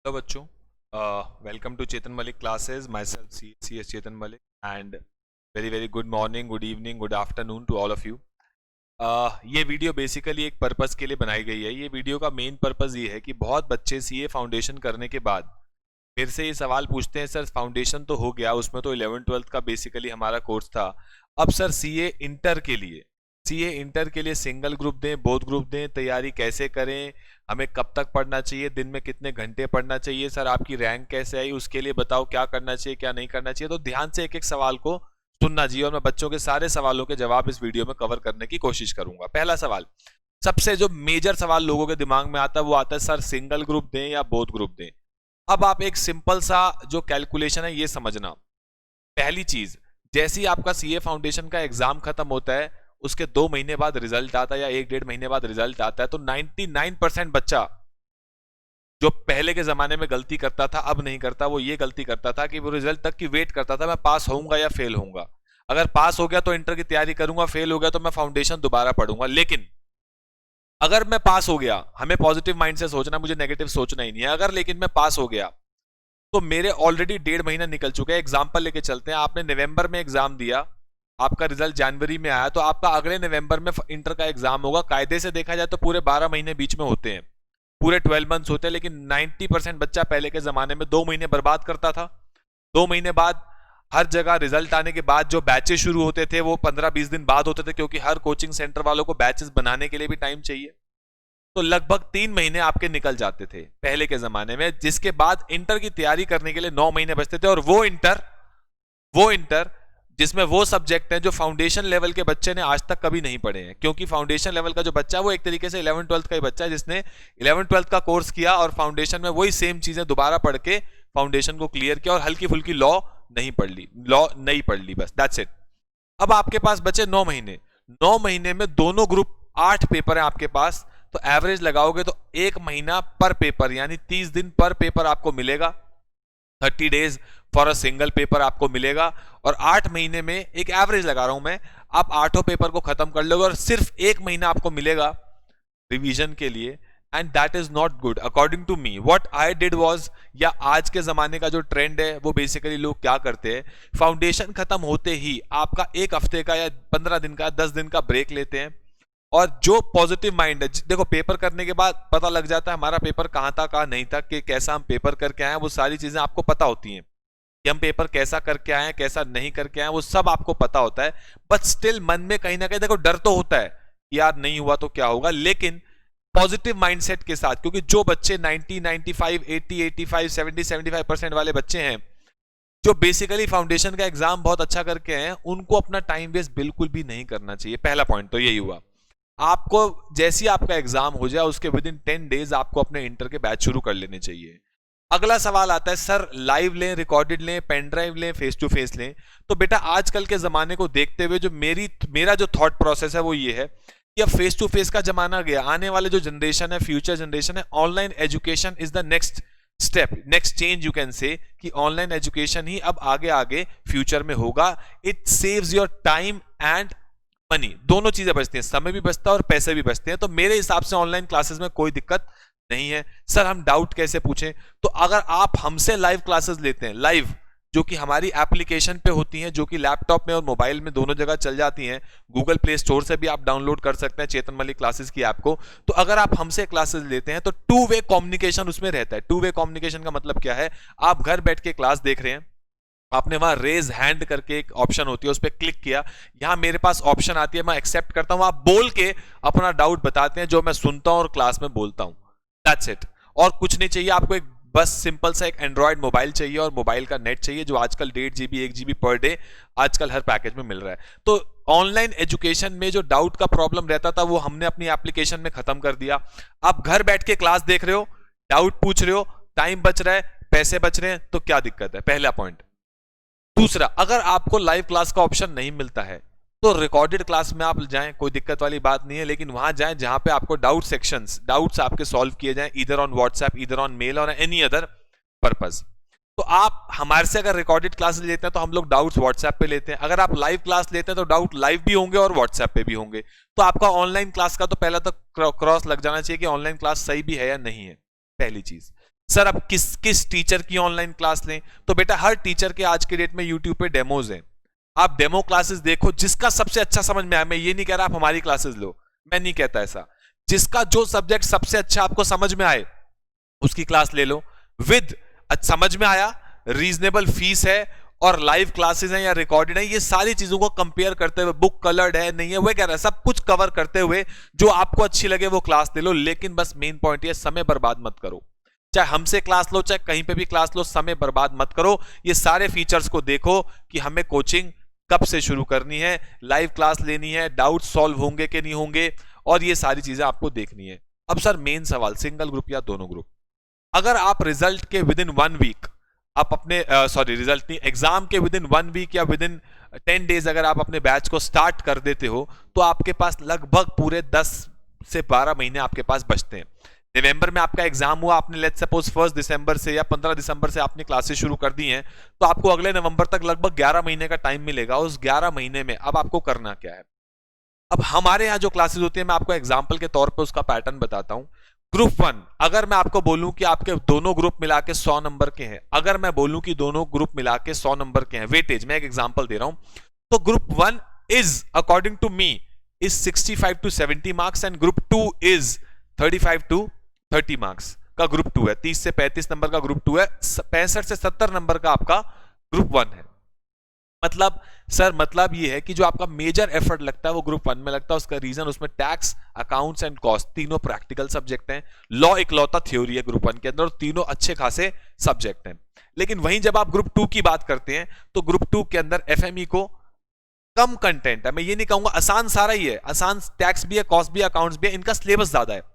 Hello बच्चों, welcome to Chetan Malik classes. Myself C S Chetan Malik and very very good morning, good evening, good afternoon to all of you. ये video basically एक purpose के लिए बनाई गई है। ये वीडियो का मेन पर्पस ये है कि बहुत बच्चे सीए फाउंडेशन करने के बाद फिर से ये सवाल पूछते हैं, सर फाउंडेशन तो हो गया, उसमें तो 11th 12th का बेसिकली हमारा कोर्स था, अब सर सीए इंटर के लिए सिंगल ग्रुप दें, बोथ ग्रुप दें, तैयारी कैसे करें, हमें कब तक पढ़ना चाहिए, दिन में कितने घंटे पढ़ना चाहिए, सर आपकी रैंक कैसे आई, उसके लिए बताओ क्या करना चाहिए क्या नहीं करना चाहिए। तो ध्यान से एक एक सवाल को सुनना चाहिए और मैं बच्चों के सारे सवालों के जवाब इस वीडियो में कवर करने की कोशिश करूंगा। पहला सवाल, सबसे जो मेजर सवाल लोगों के दिमाग में आता है वो आता है, सर सिंगल ग्रुप दें या बोथ ग्रुप दें। अब आप एक सिंपल सा जो कैलकुलेशन है ये समझना। पहली चीज, जैसे ही आपका सीए फाउंडेशन का एग्जाम खत्म होता है उसके 2 महीने बाद रिजल्ट आता है या 1 डेढ़ महीने बाद रिजल्ट आता है, तो 99% बच्चा जो पहले के जमाने में गलती करता था अब नहीं करता, वो ये गलती करता था कि वो रिजल्ट तक की वेट करता था, मैं पास होऊंगा या फेल होऊंगा। अगर पास हो गया तो इंटर की तैयारी करूंगा, फेल हो गया तो मैं फाउंडेशन दोबारा पढ़ूंगा। लेकिन अगर मैं पास हो गया, हमें पॉजिटिव माइंड से सोचना, मुझे नेगेटिव सोचना ही नहीं है। अगर लेकिन मैं पास हो गया तो मेरे ऑलरेडी 1.5 महीना निकल चुका है। एग्जाम्पल लेके चलते हैं, आपने नवंबर में एग्जाम दिया, आपका रिजल्ट जनवरी में आया, तो आपका अगले नवंबर में इंटर का एग्जाम होगा। कायदे से देखा जाए तो पूरे 12 महीने बीच में होते हैं, पूरे 12 मंथ्स होते हैं। लेकिन 90% बच्चा पहले के जमाने में 2 महीने बर्बाद करता था। 2 महीने बाद हर जगह रिजल्ट आने के बाद जो बैचेस शुरू होते थे वो 15-20 दिन बाद होते थे, क्योंकि हर कोचिंग सेंटर वालों को बैचेस बनाने के लिए भी टाइम चाहिए। तो लगभग 3 महीने आपके निकल जाते थे पहले के जमाने में, जिसके बाद इंटर की तैयारी करने के लिए 9 महीने बचते थे। और वो इंटर जिसमें वो सब्जेक्ट हैं जो फाउंडेशन लेवल के बच्चे ने आज तक कभी नहीं पढ़े हैं, क्योंकि फाउंडेशन लेवल का जो बच्चा है वो एक तरीके से 11th 12th का ही बच्चा है, जिसने 11th 12th का कोर्स किया और फाउंडेशन में वही सेम चीजें दोबारा पढ़ के फाउंडेशन को क्लियर किया और हल्की फुल्की लॉ नहीं पढ़ ली, बस दैट्स इट। अब आपके पास बचे 9 महीने। 9 महीने में दोनों ग्रुप 8 पेपर है आपके पास, तो एवरेज लगाओगे तो 1 महीना पर पेपर, यानी 30 दिन पर पेपर आपको मिलेगा। 30 days for a single paper आपको मिलेगा। और 8 महीने में, एक एवरेज लगा रहा हूं मैं, आप 8 पेपर को खत्म कर लोगे और सिर्फ 1 महीना आपको मिलेगा रिवीजन के लिए। And that is not good according to me. What I did was, या आज के जमाने का जो ट्रेंड है वो बेसिकली लोग क्या करते हैं, फाउंडेशन खत्म होते ही आपका 1 हफ्ते का या 15 दिन का 10 दिन का ब्रेक लेते हैं। और जो पॉजिटिव माइंड है, देखो पेपर करने के बाद पता लग जाता है हमारा पेपर कहाँ था कहाँ नहीं था, कि कैसा हम पेपर करके आए हैं, वो सारी चीजें आपको पता होती हैं कि हम पेपर कैसा करके आए हैं कैसा नहीं करके आए हैं, वो सब आपको पता होता है। बट स्टिल मन में कहीं ना कहीं देखो डर तो होता है, यार नहीं हुआ तो क्या होगा। लेकिन पॉजिटिव माइंडसेट के साथ, क्योंकि जो बच्चे 90 95 80 85 70 75% वाले बच्चे हैं जो बेसिकली फाउंडेशन का एग्जाम बहुत अच्छा करके हैं, उनको अपना टाइम वेस्ट बिल्कुल भी नहीं करना चाहिए। पहला पॉइंट तो यही हुआ। आपको जैसे ही आपका एग्जाम हो जाए उसके विद इन 10 डेज आपको अपने इंटर के बैच शुरू कर लेने चाहिए। अगला सवाल आता है, सर लाइव लें, रिकॉर्डेड लें, पेन ड्राइव लें, फेस टू फेस लें। तो बेटा आजकल के जमाने को देखते हुए जो मेरा जो थॉट प्रोसेस है वो ये है कि अब फेस टू फेस का जमाना गया, आने वाले जो जनरेशन है, फ्यूचर जनरेशन है, online education is the next step, next change you can say, कि ऑनलाइन एजुकेशन ही अब आगे आगे फ्यूचर में होगा। It saves your time and money, दोनों चीजें बचती हैं, समय भी बचता है और पैसे भी बचते हैं। तो मेरे हिसाब से ऑनलाइन क्लासेस में कोई दिक्कत नहीं है। सर हम डाउट कैसे पूछें, तो अगर आप हमसे लाइव क्लासेस लेते हैं, लाइव जो कि हमारी एप्लीकेशन पे होती हैं, जो कि लैपटॉप में और मोबाइल में दोनों जगह चल जाती हैं, गूगल प्ले स्टोर से भी आप डाउनलोड कर सकते हैं चेतन मलिक क्लासेस की ऐप को। तो अगर आप हमसे क्लासेस लेते हैं तो 2 वे कम्युनिकेशन उसमें रहता है। 2 वे कम्युनिकेशन का मतलब क्या है, आप घर बैठ के क्लास देख रहे हैं, आपने वहां रेज हैंड करके एक ऑप्शन होती है, उस पर क्लिक किया, यहां मेरे पास ऑप्शन आती है, मैं एक्सेप्ट करता हूं, आप बोल के अपना डाउट बताते हैं जो मैं सुनता हूं और क्लास में बोलता हूं। दैट्स इट, और कुछ नहीं चाहिए आपको। एक बस सिंपल सा एक एंड्रॉयड मोबाइल चाहिए और मोबाइल का नेट चाहिए, जो आजकल 1.5 GB 1 GB पर डे आजकल हर पैकेज में मिल रहा है। तो ऑनलाइन एजुकेशन में जो डाउट का प्रॉब्लम रहता था वो हमने अपनी एप्लीकेशन में खत्म कर दिया। आप घर बैठ के क्लास देख रहे हो, डाउट पूछ रहे हो, टाइम बच रहा है, पैसे बच रहे हैं, तो क्या दिक्कत है, पहला पॉइंट। दूसरा, अगर आपको लाइव क्लास का ऑप्शन नहीं मिलता है तो रिकॉर्डेड क्लास में आप जाएं, कोई दिक्कत वाली बात नहीं है, लेकिन वहां जाएं जहां पे आपको डाउट्स आपके सॉल्व किए जाएं, इधर ऑन व्हाट्सएप, इधर ऑन मेल और एनी अदर पर्पस। तो आप हमारे से अगर रिकॉर्डेड क्लास लेते हैं तो हम लोग डाउट्स व्हाट्सएप पे लेते हैं, अगर आप लाइव क्लास लेते हैं तो डाउट लाइव भी होंगे और व्हाट्सएप पे भी होंगे। तो आपका ऑनलाइन क्लास का तो पहला तो क्रॉस लग जाना चाहिए कि ऑनलाइन क्लास सही भी है या नहीं है, पहली चीज। सर अब किस किस टीचर की ऑनलाइन क्लास लें? तो बेटा हर टीचर के आज के डेट में यूट्यूब पे डेमोज हैं, आप डेमो क्लासेस देखो, जिसका सबसे अच्छा समझ में आए। मैं ये नहीं कह रहा आप हमारी क्लासेस लो, मैं नहीं कहता ऐसा, जिसका जो सब्जेक्ट सबसे अच्छा आपको समझ में आए उसकी क्लास ले लो। विद समझ में आया, रीजनेबल फीस है और लाइव क्लासेस हैं या रिकॉर्डेड है, ये सारी चीजों को कंपेयर करते हुए, बुक कलर्ड है नहीं है वो कह रहा है, सब कुछ कवर करते हुए जो आपको अच्छी लगे वो क्लास ले लो। लेकिन बस मेन पॉइंट ये, समय बर्बाद मत करो। चाहे हमसे क्लास लो, चाहे कहीं पे भी क्लास लो, समय बर्बाद मत करो। ये सारे फीचर्स को देखो कि हमें कोचिंग कब से शुरू करनी है, लाइव क्लास लेनी है, डाउट सॉल्व होंगे कि नहीं होंगे, और ये सारी चीजें आपको देखनी है। अब सर मेन सवाल, सिंगल ग्रुप या दोनों ग्रुप? अगर आप रिजल्ट के विद इन 1 वीक आप अपने रिजल्ट नहीं, एग्जाम के विद इन 1 वीक या विद इन 10 डेज अगर आप अपने बैच को स्टार्ट कर देते हो, तो आपके पास लगभग पूरे 10 से 12 महीने आपके पास बचते हैं। नवंबर में आपका एग्जाम हुआ, आपने लेट्स सपोज 1 दिसंबर से या 15 दिसंबर से आपने क्लासेस शुरू कर दी हैं, तो आपको अगले नवंबर तक लगभग 11 महीने का टाइम मिलेगा। उस 11 महीने में अब आपको करना क्या है? अब हमारे यहाँ जो क्लासेस होती है, मैं आपको एग्जाम्पल के तौर पर उसका पैटर्न बताता हूँ। ग्रुप 1, अगर मैं आपको बोलूं कि आपके दोनों ग्रुप मिला के 100 नंबर के हैं, अगर मैं बोलूं कि दोनों ग्रुप मिला के 100 नंबर के हैं वेटेज, मैं एक एग्जांपल दे रहा हूं, तो group 1 is according to me is 65 to 70 marks and group 2 is 35 to 30 marks का ग्रुप 2 है। 30 से 35 नंबर का ग्रुप 2 है, 65 से 70 नंबर का आपका ग्रुप 1 है। मतलब सर मतलब ये है कि जो आपका मेजर एफर्ट लगता है वो ग्रुप 1 में लगता है। उसका रीजन, उसमें टैक्स, अकाउंट्स एंड कॉस्ट तीनों प्रैक्टिकल सब्जेक्ट हैं। लॉ इकलौता थ्योरी है ग्रुप 1 के अंदर, और तीनों अच्छे खासे सब्जेक्ट हैं। लेकिन वहीं जब आप ग्रुप 2 की बात करते हैं तो ग्रुप 2 के अंदर एफएमई को कम कंटेंट है। मैं ये नहीं कहूंगा आसान सारा ही है, आसान टैक्स भी है, कॉस्ट भी है, अकाउंट्स भी है, इनका सिलेबस ज्यादा है।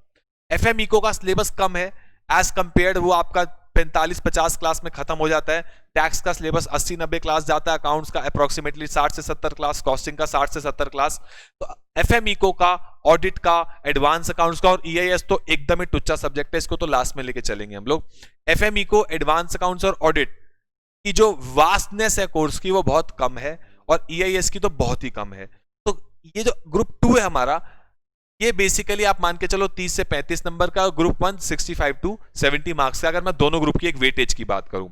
एफएमई को का सिलेबस कम है एज कंपेयर्ड, वो आपका 45-50 क्लास में खत्म हो जाता है। टैक्स का सिलेबस 80-90 क्लास जाता है, अकाउंट्स का अप्रोक्सीमेटली 60 से 70 क्लास, कॉस्टिंग का 60 से 70 क्लास। तो एफएमईको का, ऑडिट का, एडवांस अकाउंट्स का और ईआईएस तो एकदम ही टुच्चा सब्जेक्ट है, इसको तो लास्ट में लेके चलेंगे हम लोग। एफएमईको, एडवांस अकाउंट्स और ऑडिट की जो वास्टनेस है कोर्स की वो बहुत कम है, और ईआईएस की तो बहुत ही कम है। तो ये जो ग्रुप 2 है हमारा, ये बेसिकली आप मान के चलो 30 से 35 नंबर का, ग्रुप 1 65 टू 70 मार्क्स का। अगर मैं दोनों ग्रुप की एक वेटेज की बात करूं,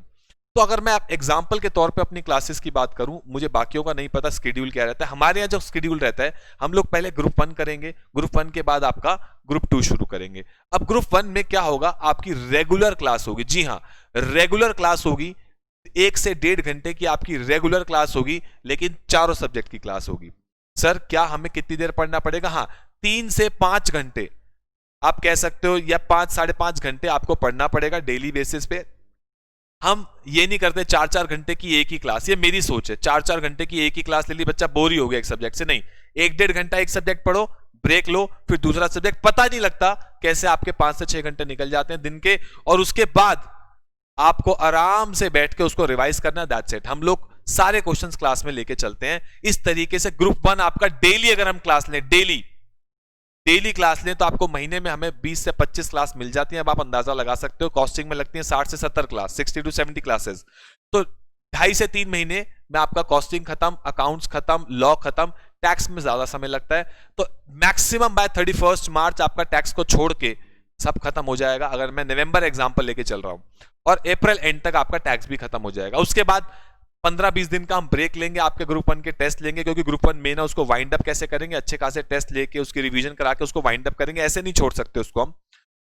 तो अगर मैं एग्जांपल के तौर पे अपनी क्लासेस की बात करूं, मुझे बाकियों का नहीं पता शेड्यूल क्या रहता है, हमारे यहाँ जो शेड्यूल रहता है, हम लोग पहले ग्रुप 1 करेंगे, ग्रुप 1 के बाद आपका ग्रुप 2 शुरू करेंगे। अब ग्रुप 1 में क्या होगा, आपकी रेगुलर क्लास होगी। जी हाँ, रेगुलर क्लास होगी, 1 से 1.5 घंटे की आपकी रेगुलर क्लास होगी, लेकिन चारों सब्जेक्ट की क्लास होगी। सर क्या हमें कितनी देर पढ़ना पड़ेगा? हाँ, 3 से 5 घंटे आप कह सकते हो, या 5-5.5 घंटे आपको पढ़ना पड़ेगा डेली बेसिस पे। हम ये नहीं करते 4-4 घंटे की एक ही क्लास, ये मेरी सोच है। 4-4 घंटे की एक ही क्लास ले ली, बच्चा बोर ही हो गया एक सब्जेक्ट से। नहीं, 1-1.5 घंटा एक सब्जेक्ट पढ़ो, ब्रेक लो, फिर दूसरा सब्जेक्ट। पता नहीं लगता कैसे आपके 5 से 6 घंटे निकल जाते हैं दिन के, और उसके बाद आपको आराम से बैठ के उसको रिवाइज करना, दैट्स इट। हम लोग सारे क्वेश्चंस क्लास में लेके चलते हैं इस तरीके से। ग्रुप 1 आपका डेली अगर हम क्लास लें, डेली क्लास लें, तो आपको महीने में हमें 20 से 25 क्लास मिल जाती हैं। अब आप अंदाजा लगा सकते हो, कॉस्टिंग में लगती है 60 से 70 क्लास, 60 टू 70 क्लासेस। तो 2.5 से 3 महीने में आपका कॉस्टिंग खत्म, अकाउंट्स खत्म, लॉ खत्म, टैक्स में ज्यादा समय लगता है। तो मैक्सिमम बाय 31 मार्च आपका टैक्स को छोड़ के सब खत्म हो जाएगा, अगर मैं नवंबर एग्जांपल लेके चल रहा हूं, और अप्रैल एंड तक आपका टैक्स भी खत्म हो जाएगा। उसके बाद 15-20 दिन का हम ब्रेक लेंगे, आपके ग्रुप 1 के टेस्ट लेंगे, क्योंकि ग्रुप 1 मेन है, उसको वाइंड अप कैसे करेंगे, अच्छे खासे टेस्ट लेके उसकी रिवीजन करा के उसको वाइंड अप करेंगे, ऐसे नहीं छोड़ सकते उसको हम।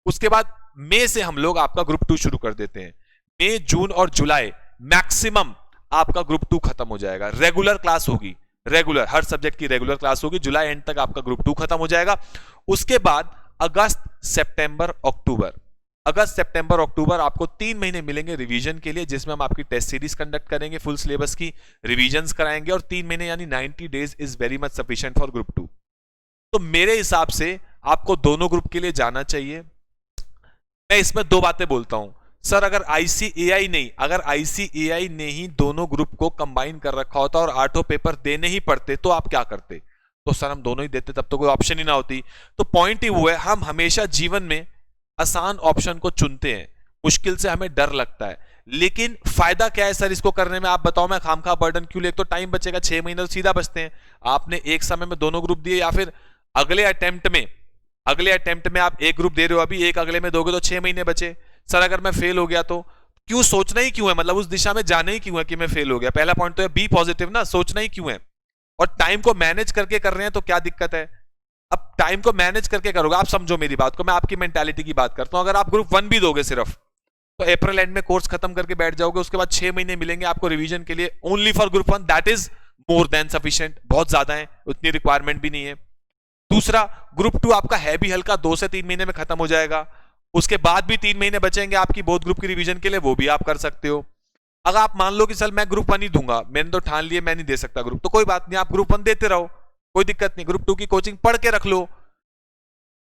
उसके बाद मई से हम लोग आपका ग्रुप 2 शुरू कर देते हैं। मई, जून और जुलाई मैक्सिमम आपका ग्रुप 2 खत्म हो जाएगा। रेगुलर क्लास होगी, रेगुलर हर सब्जेक्ट की रेगुलर क्लास होगी, जुलाई एंड तक आपका ग्रुप 2 खत्म हो जाएगा। उसके बाद अगस्त, सितंबर, अक्टूबर, अगस्त, सितंबर, अक्टूबर आपको 3 महीने मिलेंगे रिवीजन के लिए, जिसमें हम आपकी टेस्ट सीरीज कंडक्ट करेंगे, फुल सिलेबस की रिवीजन्स कराएंगे, और 3 महीने यानी 90 days is very much sufficient for group 2। तो मेरे हिसाब से आपको दोनों ग्रुप के लिए जाना चाहिए। मैं इसमें 2 बातें बोलता हूं। सर अगर आईसीएआई ने ही दोनों ग्रुप को कंबाइन कर रखा होता और 8 पेपर देने ही पड़ते, तो आप क्या करते? तो सर हम दोनों ही देते, तब तो कोई ऑप्शन ही ना होती। तो पॉइंट ही वो है, हम हमेशा जीवन में आसान ऑप्शन को चुनते हैं, मुश्किल से हमें डर लगता है। लेकिन फायदा क्या है सर इसको करने में, आप बताओ। मैं खामखा बर्डन क्यों ले? एक तो टाइम बचेगा, 6 महीने तो सीधा बचते हैं। आपने एक समय में दोनों ग्रुप दिए, या फिर अगले अटेम्प्ट में आप एक ग्रुप दे रहे हो अभी, एक अगले में दोगे तो 6 महीने बचे। सर अगर मैं फेल हो गया तो क्यों, सोचना ही क्यों है, मतलब उस दिशा में जाना ही क्यों है कि मैं फेल हो गया? पहला पॉइंट तो है बी पॉजिटिव ना, सोचना ही क्यों है? और टाइम को मैनेज करके कर रहे हैं तो क्या दिक्कत है? अब टाइम को मैनेज करके करोगे, आप समझो मेरी बात को, मैं आपकी मेंटालिटी की बात करता हूं। अगर आप ग्रुप 1 भी दोगे सिर्फ, तो अप्रैल एंड में कोर्स खत्म करके बैठ जाओगे, उसके बाद 6 महीने मिलेंगे आपको रिवीजन के लिए only for group 1, that is more than sufficient, बहुत ज्यादा है, उतनी रिक्वायरमेंट भी नहीं है। दूसरा, ग्रुप 2 आपका है भी हल्का, 2 से 3 महीने में खत्म हो जाएगा, उसके बाद भी 3 महीने बचेंगे आपकी बोथ ग्रुप की रिवीजन के लिए, वो भी आप कर सकते हो। अगर आप मान लो कि सर मैं ग्रुप 1 ही दूंगा, मैंने तो ठान लिया मैं नहीं दे सकता ग्रुप, तो कोई बात नहीं, आप ग्रुप 1 देते रहो, कोई दिक्कत नहीं, ग्रुप 2 की कोचिंग पढ़ के रख लो,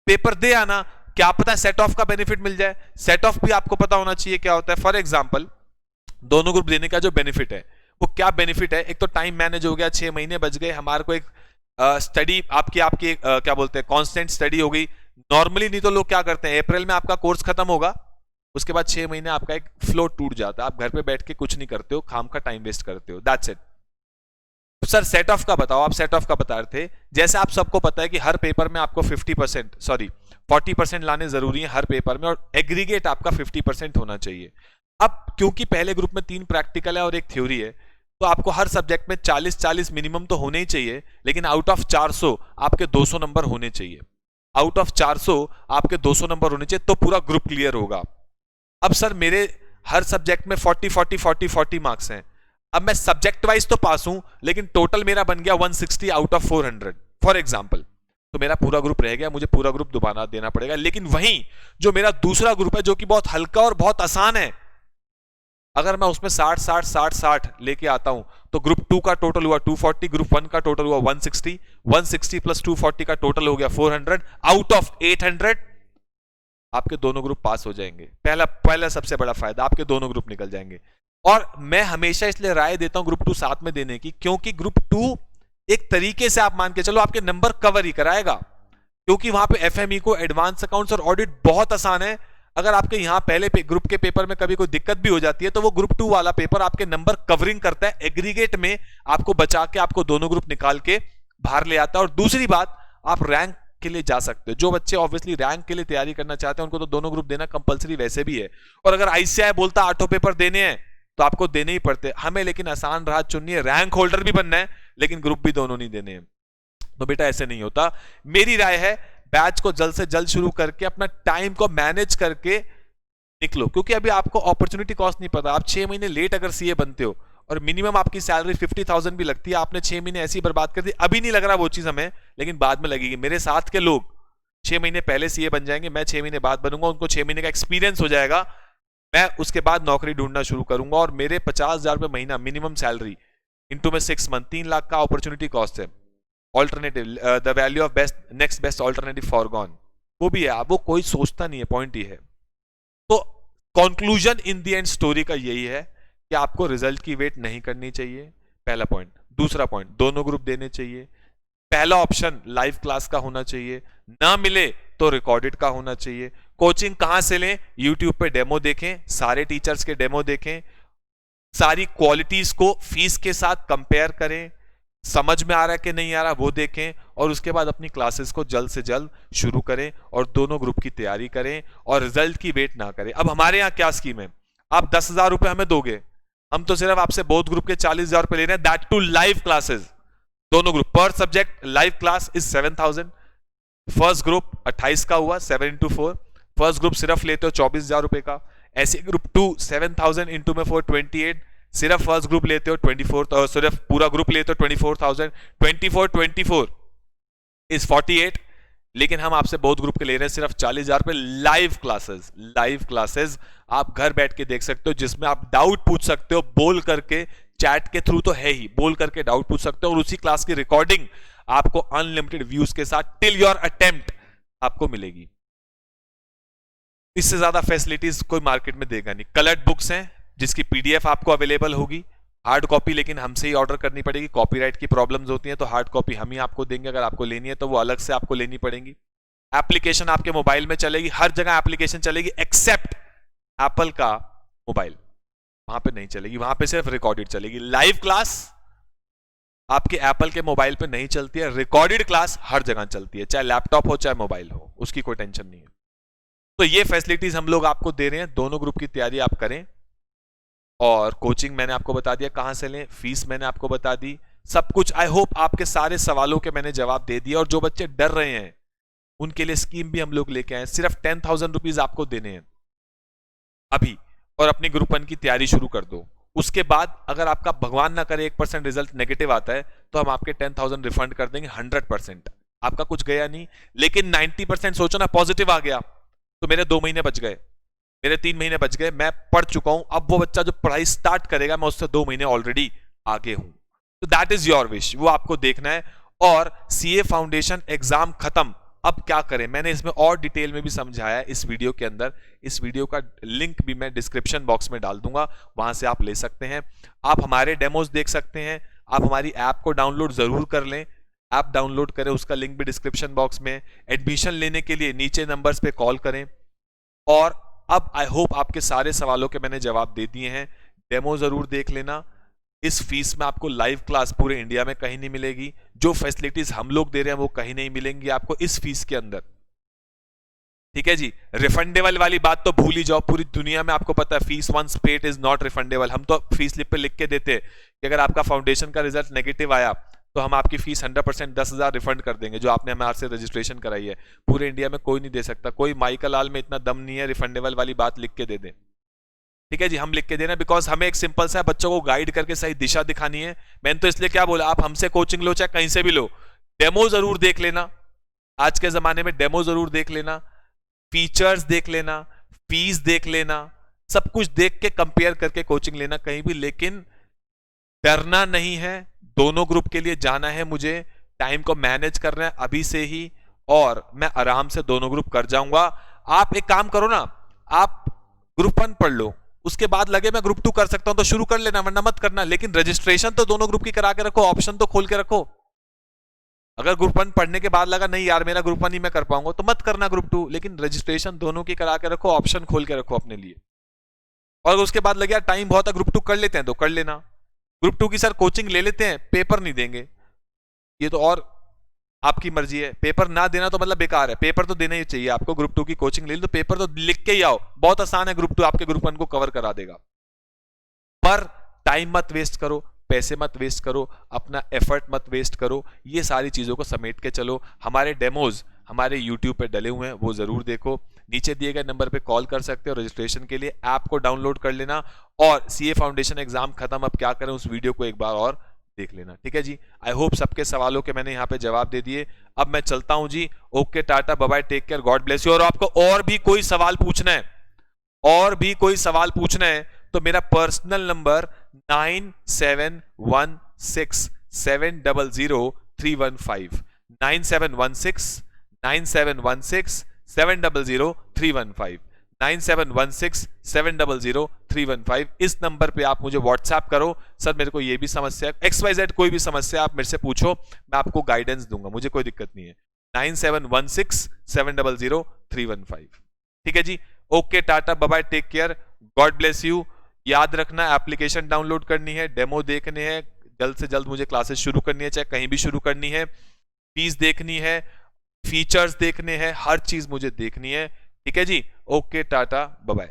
पेपर दे आना, क्या पता सेट ऑफ का बेनिफिट मिल जाए। सेट ऑफ भी आपको पता होना चाहिए क्या होता है। फॉर एग्जांपल, दोनों ग्रुप देने का जो बेनिफिट है वो क्या बेनिफिट है? एक तो टाइम मैनेज हो गया, 6 महीने बच गए हमारे को, एक स्टडी आपकी आपकी क्या बोलते हैं कांस्टेंट स्टडी हो गई। नॉर्मली नहीं तो लोग क्या करते हैं, अप्रैल में आपका कोर्स खत्म होगा, उसके बाद 6 महीने आपका एक फ्लो टूट जाता है, आप घर पे बैठ के कुछ नहीं करते हो, खाम का टाइम वेस्ट करते हो, that's it. Sir set of का बताओ, आप सेट ऑफ का बता रहे थे, जैसे आप सबको पता है कि हर पेपर में आपको 50% सॉरी 40% लाने जरूरी है हर पेपर में, और एग्रीगेट आपका 50% होना चाहिए। अब क्योंकि पहले ग्रुप में 3 प्रैक्टिकल है और 1 थ्योरी है, तो आपको हर सब्जेक्ट में 40-40 मिनिमम तो होने ही चाहिए, लेकिन आउट ऑफ 400 आपके 200 नंबर होने चाहिए, आउट ऑफ 400 आपके 200 नंबर होने चाहिए, तो पूरा ग्रुप क्लियर होगा। अब सर मेरे हर सब्जेक्ट में 40-40-40-40 मार्क्स हैं, अब मैं सब्जेक्ट वाइज तो पास हूं, लेकिन टोटल मेरा बन गया 160 आउट ऑफ 400 फॉर एग्जांपल, तो मेरा पूरा ग्रुप रह गया, मुझे पूरा ग्रुप दोबारा देना पड़ेगा। लेकिन वहीं जो मेरा दूसरा ग्रुप है जो कि बहुत हल्का और बहुत आसान है, अगर मैं उसमें 60-60-60-60 लेके आता हूं, तो ग्रुप 2 का टोटल हुआ 240, ग्रुप 1 का टोटल हुआ 160, 160 प्लस 240 का टोटल हो गया 400 आउट ऑफ 800, आपके दोनों ग्रुप पास हो जाएंगे। पहला सबसे बड़ा फायदा, आपके दोनों ग्रुप निकल जाएंगे। और मैं हमेशा इसलिए राय देता हूं ग्रुप 2 साथ में देने की, क्योंकि ग्रुप 2 एक तरीके से आप मान के चलो आपके नंबर कवर ही कराएगा, क्योंकि वहां पे एफएमई को एडवांस अकाउंट्स और ऑडिट बहुत आसान है। अगर आपके यहां पहले ग्रुप के पेपर में कभी कोई दिक्कत भी हो जाती है, तो वो ग्रुप 2 वाला पेपर आपके नंबर कवरिंग करता है, एग्रीगेट में आपको बचा के आपको दोनों ग्रुप निकाल के बाहर ले आता है। और दूसरी बात, आप रैंक के लिए जा सकते हो। जो बच्चे ऑब्वियसली रैंक के लिए तैयारी करना चाहते हैं, उनको तो दोनों ग्रुप देना कंपलसरी वैसे भी है, और अगर आईसीआई बोलता 8 पेपर देने हैं तो आपको देने ही पड़ते। हमें लेकिन आसान राह चुननी है, रैंक होल्डर भी बनना है, लेकिन ग्रुप भी दोनों नहीं देने हैं, तो बेटा ऐसे नहीं होता। मेरी राय है बैच को जल्द से जल्द शुरू करके अपना टाइम को मैनेज करके निकलो, क्योंकि अभी आपको अपॉर्चुनिटी कॉस्ट नहीं पता। आप 6 महीने लेट अगर सीए बनते हो और मिनिमम आपकी सैलरी 50,000 भी लगती है, आपने 6 महीने ऐसी बर्बाद कर दी, अभी नहीं लग रहा वो चीज हमें, लेकिन बाद में लगेगी। मेरे साथ के लोग 6 महीने पहले सीए बन जाएंगे, मैं 6 महीने बाद बनूंगा, उनको 6 महीने का एक्सपीरियंस हो जाएगा, मैं उसके बाद नौकरी ढूंढना शुरू करूंगा, और मेरे 50,000 रुपए महीना मिनिमम सैलरी इंटू में 6 मंथ, 3 लाख का अपॉर्चुनिटी कॉस्ट है। Alternative, the value of best next best alternative foregone, वो भी है, वो कोई सोचता नहीं है, पॉइंट ही है। तो conclusion in the end story का यही है कि आपको रिजल्ट की वेट नहीं करनी चाहिए, पहला पॉइंट। दूसरा पॉइंट, दोनों ग्रुप देने चाहिए। पहला ऑप्शन लाइव क्लास का होना चाहिए, ना मिले तो रिकॉर्डेड का होना चाहिए। कोचिंग कहां से लें? यूट्यूब पे डेमो देखें, सारे टीचर्स के डेमो देखें, सारी क्वालिटीज को फीस के साथ कंपेयर करें, समझ में आ रहा है कि नहीं आ रहा वो देखें, और उसके बाद अपनी क्लासेस को जल्द से जल्द शुरू करें और दोनों ग्रुप की तैयारी करें और रिजल्ट की वेट ना करें। अब हमारे यहाँ क्या स्कीम है, आप 10,000 रुपए हमें दोगे, हम तो सिर्फ आपसे बोथ ग्रुप के 40,000 रुपए ले रहे हैं, दैट टू लाइव क्लासेस, दोनों ग्रुप पर subject live class is 7,000। First group 28 का हुआ, 7 into 4, फर्स्ट ग्रुप सिर्फ लेते हो 24,000 रुपए का। ऐसे ग्रुप 2 7,000 into में 4 28, सिर्फ फर्स्ट ग्रुप लेते हो 24, सिर्फ पूरा ग्रुप लेते हो 24,000, 24 इज 48, लेकिन हम आपसे बहुत ग्रुप के ले रहे हैं सिर्फ 40,000 रुपए। लाइव क्लासेस आप घर बैठ के देख सकते हो, जिसमें आप डाउट पूछ सकते हो, बोल करके, चैट के थ्रू तो है ही, बोल करके डाउट पूछ सकते हो, और उसी क्लास की रिकॉर्डिंग आपको अनलिमिटेड व्यूज के साथ टिल योर अटेम्प्ट आपको मिलेगी। इससे ज्यादा फैसिलिटीज कोई मार्केट में देगा नहीं। कलर्ड बुक्स हैं जिसकी पीडीएफ आपको अवेलेबल होगी, हार्ड कॉपी लेकिन हमसे ही ऑर्डर करनी पड़ेगी, कॉपीराइट की प्रॉब्लम्स होती हैं, तो हार्ड कॉपी हम ही आपको देंगे, अगर आपको लेनी है तो वो अलग से आपको लेनी पड़ेगी। एप्लीकेशन आपके मोबाइल में चलेगी, हर जगह एप्लीकेशन चलेगी एक्सेप्ट एप्पल का मोबाइल, वहां पे नहीं चलेगी, वहां पे सिर्फ रिकॉर्डेड चलेगी। लाइव क्लास आपके एप्पल के मोबाइल पे नहीं चलती है, रिकॉर्डेड क्लास हर जगह चलती है, चाहे लैपटॉप हो चाहे मोबाइल हो, उसकी कोई टेंशन नहीं है। तो ये फैसिलिटीज हम लोग आपको दे रहे हैं, दोनों ग्रुप की तैयारी आप करें। और कोचिंग मैंने आपको बता दिया कहां से लें, फीस मैंने आपको बता दी, सब कुछ। आई होप आपके सारे सवालों के मैंने जवाब दे दिया। और जो बच्चे डर रहे हैं उनके लिए स्कीम भी हम लोग लेके आए, सिर्फ 10,000 रुपीज आपको देने हैं अभी, और अपनी ग्रुप 1 की तैयारी शुरू कर दो। उसके बाद अगर आपका भगवान ना करे 1% रिजल्ट नेगेटिव आता है तो हम आपके 10,000 रिफंड कर देंगे। 100% आपका कुछ गया नहीं, लेकिन 90% सोचो ना पॉजिटिव आ गया तो मेरे 2 महीने बच गए, मेरे 3 महीने बच गए, मैं पढ़ चुका हूं। अब वो बच्चा जो पढ़ाई स्टार्ट करेगा मैं उससे 2 महीने ऑलरेडी आगे हूं। तो दैट इज योर विश, वो आपको देखना है। और सीए फाउंडेशन एग्जाम खत्म, अब क्या करें, मैंने इसमें और डिटेल में भी समझाया है इस वीडियो के अंदर। इस वीडियो का लिंक भी मैं डिस्क्रिप्शन बॉक्स में डाल दूंगा, वहां से आप ले सकते हैं। आप हमारे डेमोज देख सकते हैं, आप हमारी ऐप को डाउनलोड जरूर कर लें। ऐप डाउनलोड करें, उसका लिंक भी डिस्क्रिप्शन बॉक्स में। एडमिशन लेने के लिए नीचे नंबर्स पे कॉल करें। और अब आई होप आपके सारे सवालों के मैंने जवाब दे दिए हैं। डेमो जरूर देख लेना। इस फीस में आपको लाइव क्लास पूरे इंडिया में कहीं नहीं मिलेगी, जो फैसिलिटीज हम लोग दे रहे हैं वो कहीं नहीं मिलेंगी आपको इस फीस के अंदर। ठीक है जी, रिफंडेबल वाली बात तो भूल ही जाओ, पूरी दुनिया में आपको पता है fees once paid is not refundable. हम तो फीस स्लिप पे लिख के देते कि अगर आपका फाउंडेशन का रिजल्ट नेगेटिव आया तो हम आपकी फीस 100% 10,000 रिफंड कर देंगे, जो आपने हमारे से रजिस्ट्रेशन कराई है। पूरे इंडिया में कोई नहीं दे सकता, कोई माइकल लाल में इतना दम नहीं है रिफंडेबल वाली बात लिख के दे दे। ठीक है जी, हम लिख के देना, बिकॉज हमें एक सिंपल सा बच्चों को गाइड करके सही दिशा दिखानी है। मैंने तो इसलिए क्या बोला, आप हमसे कोचिंग लो चाहे कहीं से भी लो, डेमो जरूर देख लेना। आज के जमाने में डेमो जरूर देख लेना, फीचर्स देख लेना, फीस देख लेना, सब कुछ देख के कंपेयर करके कोचिंग लेना कहीं भी। लेकिन डरना नहीं है, दोनों ग्रुप के लिए जाना है, मुझे टाइम को मैनेज करना है अभी से ही, और मैं आराम से दोनों ग्रुप कर जाऊंगा। आप एक काम करो ना, आप ग्रुप 1 पढ़ लो, उसके बाद लगे मैं ग्रुप 2 कर सकता हूं तो शुरू कर लेना, वरना मत करना। लेकिन रजिस्ट्रेशन तो दोनों ग्रुप की करा के रखो, ऑप्शन तो खोल के रखो। अगर ग्रुप 1 पढ़ने के बाद लगा नहीं यार मेरा ग्रुप 1 ही मैं कर पाऊंगा तो मत करना ग्रुप 2, लेकिन रजिस्ट्रेशन दोनों की करा के रखो, ऑप्शन खोल के रखो अपने लिए। और उसके बाद लगे यार टाइम बहुत है ग्रुप 2 कर लेते हैं तो कर लेना। ग्रुप 2 की सर कोचिंग ले लेते हैं, पेपर नहीं देंगे, ये तो और आपकी मर्जी है। पेपर ना देना तो मतलब बेकार है, पेपर तो देना ही चाहिए आपको। ग्रुप 2 की कोचिंग ले लो तो पेपर तो लिख के ही आओ, बहुत आसान है, ग्रुप 2 आपके ग्रुप 1 को कवर करा देगा। पर टाइम मत वेस्ट करो, पैसे मत वेस्ट करो, अपना एफर्ट मत वेस्ट करो, ये सारी चीजों को समेट के चलो। हमारे डेमोज हमारे YouTube पे डले हुए हैं, वो जरूर देखो। नीचे दिए गए नंबर पे कॉल कर सकते हो रजिस्ट्रेशन के लिए, ऐप को डाउनलोड कर लेना। और सीए फाउंडेशन एग्जाम खत्म, अब क्या करें उस वीडियो को एक बार और देख लेना। ठीक है जी, आई होप सबके सवालों के मैंने यहाँ पे जवाब दे दिए। अब मैं चलता हूं जी, okay tata bye bye, take care, God bless you. और आपको और भी कोई सवाल पूछना है, और भी कोई सवाल पूछना है तो मेरा पर्सनल नंबर 9716700315 9716700315 9716700315। इस नंबर पे आप मुझे व्हाट्सएप करो, सर मेरे को ये भी समस्या, XYZ कोई भी समस्या आप मेरे से पूछो, मैं आपको गाइडेंस दूंगा, मुझे कोई दिक्कत नहीं है। 9716700315। ठीक है जी, okay tata bye bye, take care, God bless you. याद रखना एप्लीकेशन डाउनलोड करनी है, डेमो देखने हैं, जल्द से जल्द मुझे क्लासेस शुरू करनी है, चाहे कहीं भी शुरू करनी है, फीस देखनी है, फीचर्स देखने हैं, हर चीज मुझे देखनी है। ठीक है जी, ओके टाटा बाय बाय।